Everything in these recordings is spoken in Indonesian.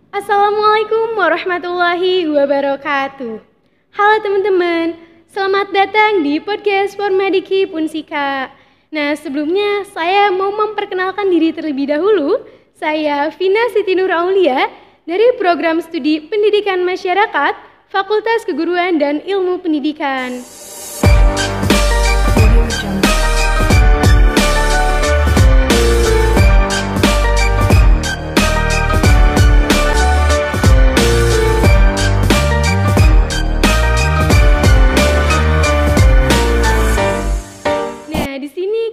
Assalamualaikum warahmatullahi wabarakatuh. Halo teman-teman, selamat datang di podcast Formadiki Punsika. Nah, sebelumnya saya mau memperkenalkan diri terlebih dahulu. Saya Vina Siti Nur Aulia dari Program Studi Pendidikan Masyarakat, Fakultas Keguruan dan Ilmu Pendidikan.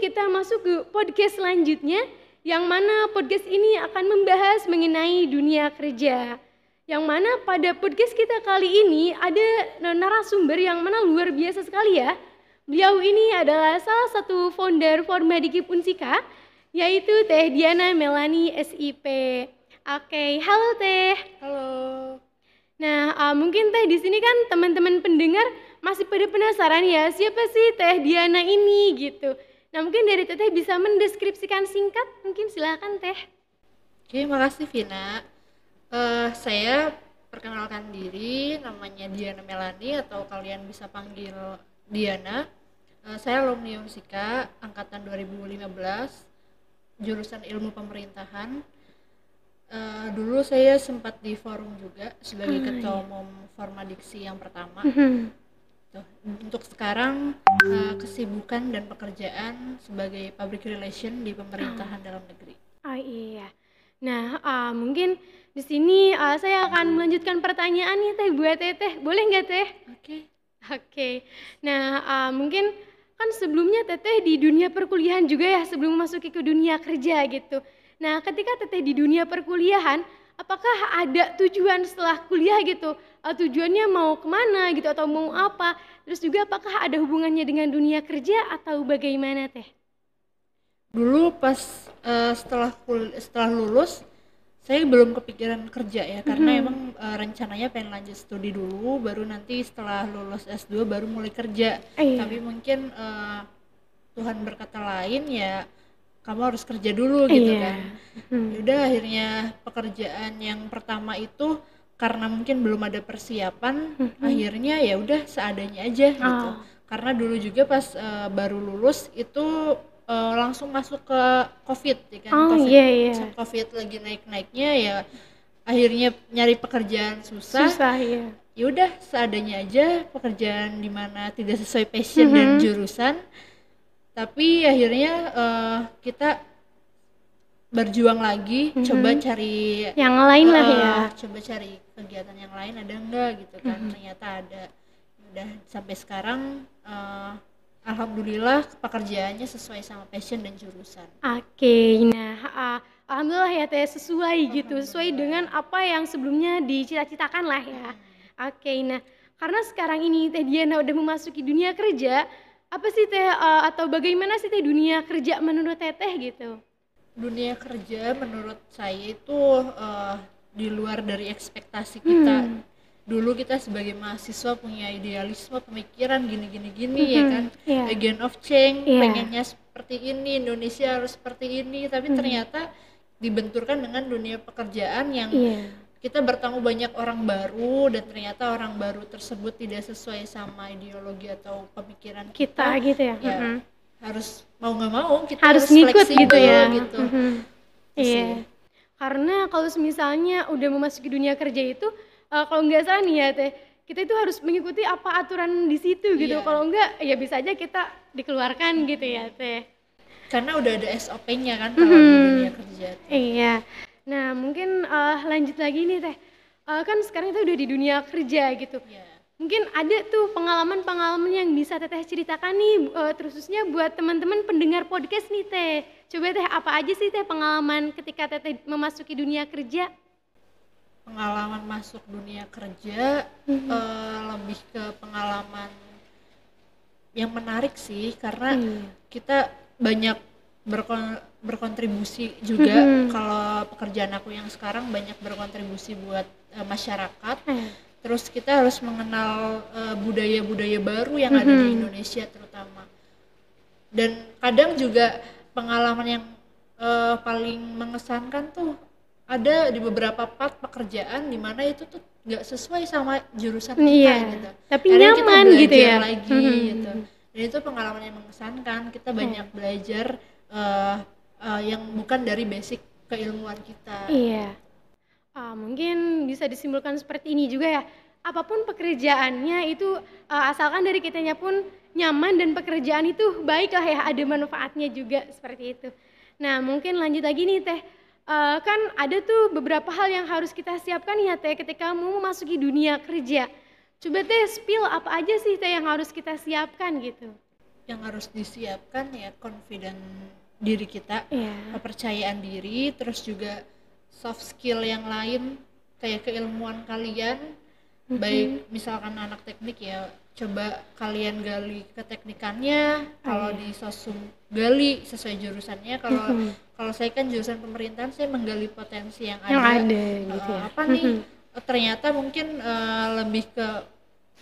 Kita masuk ke podcast selanjutnya, yang mana podcast ini akan membahas mengenai dunia kerja. Yang mana pada podcast kita kali ini ada narasumber yang mana luar biasa sekali ya. Beliau ini adalah salah satu founder Formadiki Punsika, yaitu Teh Diana Melani SIP. Oke, halo Teh. Halo. Nah, mungkin Teh di sini kan teman-teman pendengar masih pada penasaran ya, siapa sih Teh Diana ini gitu. Nah, mungkin dari Teteh bisa mendeskripsikan singkat, mungkin silakan Teh. Oke, makasih Vina. Saya perkenalkan diri, namanya Diana Melani atau kalian bisa panggil Diana. Saya alumni Unsika, angkatan 2015, jurusan Ilmu Pemerintahan. Dulu saya sempat di forum juga sebagai ketua umum Formadiksi yang pertama. Untuk sekarang kesibukan dan pekerjaan sebagai public relation di pemerintahan dalam negeri. Oh iya. Nah, mungkin di sini saya akan melanjutkan pertanyaan nih Teh buat Teteh. Boleh nggak Teh? Oke. Nah, mungkin kan sebelumnya Teteh di dunia perkuliahan juga ya sebelum memasuki ke dunia kerja gitu. Nah, ketika Teteh di dunia perkuliahan, apakah ada tujuan setelah kuliah gitu? Tujuannya mau kemana gitu atau mau apa? Terus juga apakah ada hubungannya dengan dunia kerja atau bagaimana Teh? Dulu pas setelah lulus, saya belum kepikiran kerja ya, karena emang rencananya pengen lanjut studi dulu, baru nanti setelah lulus S2 baru mulai kerja. Tapi mungkin Tuhan berkata lain ya, kamu harus kerja dulu gitu kan. Yaudah akhirnya pekerjaan yang pertama itu karena mungkin belum ada persiapan, akhirnya ya udah seadanya aja gitu. Karena dulu juga pas baru lulus itu langsung masuk ke COVID ya kan. COVID lagi naik-naiknya ya, akhirnya nyari pekerjaan susah ya. Ya udah seadanya aja, pekerjaan di mana tidak sesuai passion dan jurusan. Tapi akhirnya kita berjuang lagi, coba cari yang lain lah ya. Coba cari kegiatan yang lain ada enggak gitu kan. Ternyata ada. Udah sampai sekarang alhamdulillah pekerjaannya sesuai sama passion dan jurusan. Oke, nah alhamdulillah ya Teh sesuai gitu, sesuai dengan apa yang sebelumnya dicita-citakan lah ya. Oke, nah karena sekarang ini Teh Diana udah memasuki dunia kerja, apa sih Teh atau bagaimana sih Teh dunia kerja menurut Teteh gitu? Dunia kerja menurut saya itu di luar dari ekspektasi kita. Dulu kita sebagai mahasiswa punya idealisme pemikiran gini ya kan, agent of change, pengennya seperti ini, Indonesia harus seperti ini, tapi ternyata dibenturkan dengan dunia pekerjaan yang kita bertemu banyak orang baru dan ternyata orang baru tersebut tidak sesuai sama ideologi atau pemikiran kita gitu ya. Harus mau nggak mau kita harus ngikut gitu ya. Iya. Karena kalau misalnya udah memasuki dunia kerja itu kalau nggak salah nih ya Teh, kita itu harus mengikuti apa aturan di situ gitu. Kalau enggak ya bisa aja kita dikeluarkan gitu ya Teh. Karena udah ada SOP-nya kan kalau di dunia kerja. Iya. Nah mungkin lanjut lagi nih Teh. Kan sekarang kita udah di dunia kerja gitu. Mungkin ada tuh pengalaman-pengalaman yang bisa Teteh ceritakan nih, khususnya buat teman-teman pendengar podcast nih Teh. Coba Teh, apa aja sih Teh pengalaman ketika Teteh memasuki dunia kerja? Pengalaman masuk dunia kerja lebih ke pengalaman yang menarik sih, karena kita banyak berkontribusi juga. Kalau pekerjaan aku yang sekarang banyak berkontribusi buat masyarakat. Terus kita harus mengenal budaya-budaya baru yang ada di Indonesia terutama. Dan kadang juga pengalaman yang paling mengesankan tuh ada di beberapa part pekerjaan di mana itu tuh nggak sesuai sama jurusan kita Iya, gitu. tapi Akhirnya kita nyaman gitu belajar ya. lagi gitu. Dan itu pengalaman yang mengesankan. Kita banyak belajar yang bukan dari basic keilmuan kita. Iya. Mungkin bisa disimpulkan seperti ini juga ya. Apapun pekerjaannya itu asalkan dari kitanya pun nyaman dan pekerjaan itu baik lah ya, ada manfaatnya juga seperti itu. Nah, mungkin lanjut lagi nih Teh. Kan ada tuh beberapa hal yang harus kita siapkan ya Teh ketika mau memasuki dunia kerja. Coba Teh spill apa aja sih Teh yang harus kita siapkan gitu. Yang harus disiapkan ya confident diri kita, Iya. kepercayaan diri, terus juga soft skill yang lain kayak keilmuan kalian. Baik misalkan anak teknik ya coba kalian gali keteknikannya, kalau di sosum gali sesuai jurusannya. Kalau saya kan jurusan pemerintahan, saya menggali potensi yang ada Gitu ya. apa nih ternyata mungkin lebih ke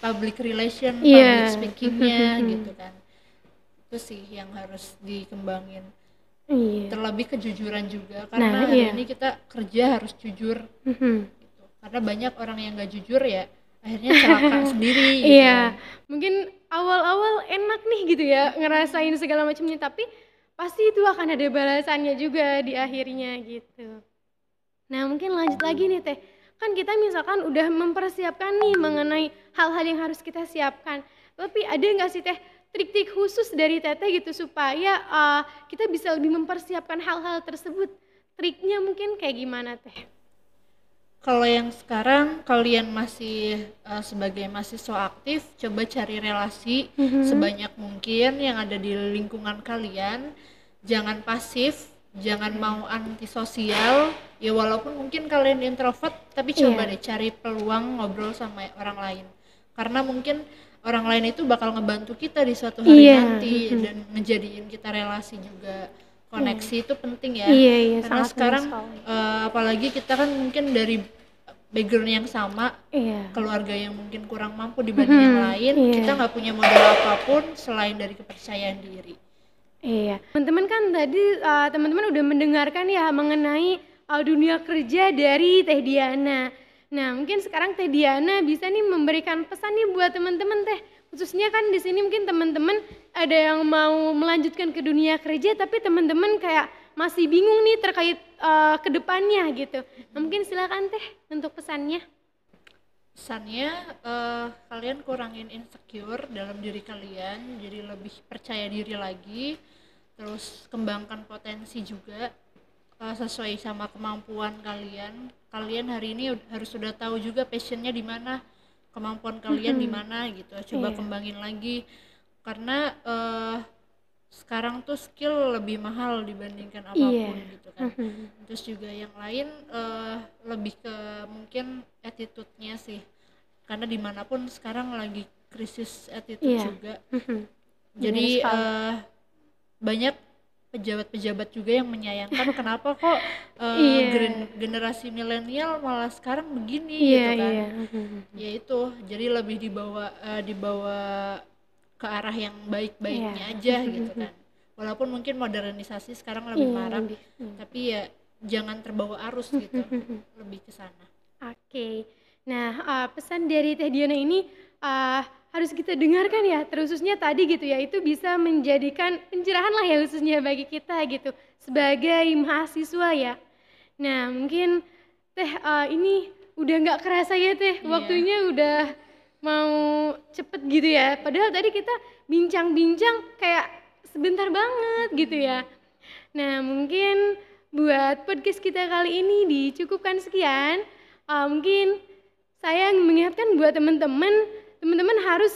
public relation, Iya. public speakingnya gitu kan. Itu sih yang harus dikembangin. Iya. Terlebih kejujuran juga karena Nah, hari iya. ini kita kerja harus jujur gitu. Karena banyak orang yang gak jujur ya akhirnya celaka sendiri gitu. Iya, mungkin awal-awal enak nih gitu ya ngerasain segala macamnya, tapi pasti itu akan ada balasannya juga di akhirnya gitu. Nah, mungkin lanjut lagi nih Teh. Kan kita misalkan udah mempersiapkan nih mengenai hal-hal yang harus kita siapkan. Tapi ada nggak sih Teh trik-trik khusus dari Teteh gitu supaya kita bisa lebih mempersiapkan hal-hal tersebut? Triknya mungkin kayak gimana Teh? Kalau yang sekarang kalian masih sebagai mahasiswa aktif, coba cari relasi sebanyak mungkin yang ada di lingkungan kalian. Jangan pasif, jangan mau antisosial. Ya walaupun mungkin kalian introvert, tapi coba deh cari peluang ngobrol sama orang lain. Karena mungkin orang lain itu bakal ngebantu kita di suatu hari nanti dan ngejadiin kita relasi juga. Koneksi itu penting ya. Iya, Karena sangat sekarang penting apalagi kita kan mungkin dari background yang sama, Iya. keluarga yang mungkin kurang mampu dibanding yang lain, kita nggak punya modal apapun selain dari kepercayaan diri. Iya, teman-teman kan tadi teman-teman udah mendengarkan ya mengenai dunia kerja dari Teh Diana. Nah, mungkin sekarang Teh Diana bisa nih memberikan pesan nih buat teman-teman Teh. Khususnya kan di sini mungkin teman-teman ada yang mau melanjutkan ke dunia kerja tapi teman-teman kayak masih bingung nih terkait ke depannya gitu. Nah, mungkin silakan Teh untuk pesannya. Pesannya kalian kurangin insecure dalam diri kalian, jadi lebih percaya diri lagi, terus kembangkan potensi juga sesuai sama kemampuan kalian. Kalian hari ini harus sudah tahu juga passionnya di mana, kemampuan kalian di mana gitu. Coba kembangin lagi karena sekarang tuh skill lebih mahal dibandingkan apapun gitu kan. Terus juga yang lain lebih ke mungkin attitude-nya sih, karena dimanapun sekarang lagi krisis attitude juga. Jadi banyak pejabat-pejabat juga yang menyayangkan kenapa kok generasi milenial malah sekarang begini gitu kan. Ya itu, jadi lebih dibawa ke arah yang baik-baiknya aja gitu kan. Walaupun mungkin modernisasi sekarang lebih marak, tapi ya jangan terbawa arus gitu, lebih ke sana. Oke. Nah, pesan dari Teh Diana ini harus kita dengarkan ya, terkhususnya tadi gitu ya, itu bisa menjadikan pencerahan lah ya khususnya bagi kita gitu sebagai mahasiswa ya. Nah, mungkin Teh ini udah nggak kerasa ya Teh, waktunya udah mau cepet gitu ya. Padahal tadi kita bincang-bincang kayak sebentar banget gitu ya. Nah, mungkin buat podcast kita kali ini dicukupkan sekian. Mungkin saya mengingatkan buat teman-teman harus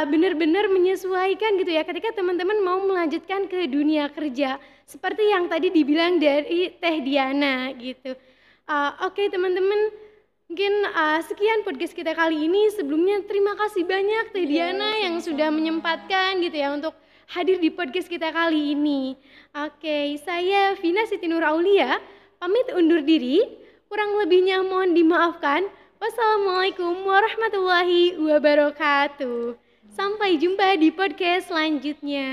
benar-benar menyesuaikan gitu ya ketika teman-teman mau melanjutkan ke dunia kerja. Seperti yang tadi dibilang dari Teh Diana gitu. Oke teman-teman, mungkin sekian podcast kita kali ini. Sebelumnya terima kasih banyak Teh Diana yang sudah menyempatkan gitu ya untuk hadir di podcast kita kali ini. Oke, saya Vina Siti Nur Aulia, pamit undur diri. Kurang lebihnya mohon dimaafkan. Wassalamualaikum warahmatullahi wabarakatuh. Sampai jumpa di podcast selanjutnya.